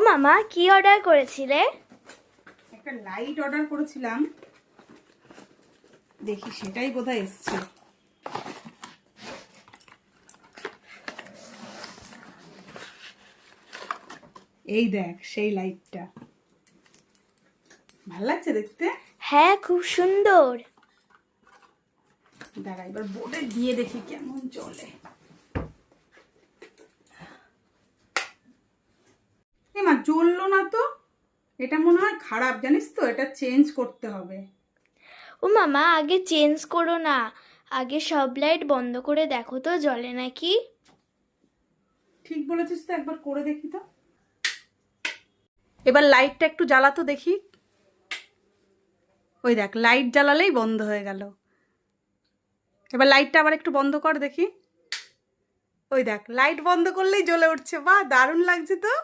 মামা কি অর্ডার করেছিলে? একটা লাইট অর্ডার করেছিলাম, দেখি সেটাই বোধহয় এসছে। এই দেখ সেই লাইটটা, ভাল লাগছে দেখতে। হ্যাঁ, খুব সুন্দর। দাঁড়া এবার বোর্ডে দিয়ে দেখি কেমন চলে। মা জ্বললো না তো, এটা মনে হয় খারাপ, জানিস তো, এটা চেঞ্জ করতে হবে। ও মামা, আগে চেঞ্জ করো না, আগে সব লাইট বন্ধ করে দেখো তো জ্বলে নাকি। ঠিক বলেছিস তো, একবার করে দেখি তো। এবার লাইটটা একটু জ্বালাতো দেখি। ওই দেখ লাইট জ্বালালেই বন্ধ হয়ে গেল। এবার লাইটটা আবার একটু বন্ধ কর দেখি। ওই দেখ লাইট বন্ধ করলেই জ্বলে উঠছে। বাহ, দারুণ লাগছে তো।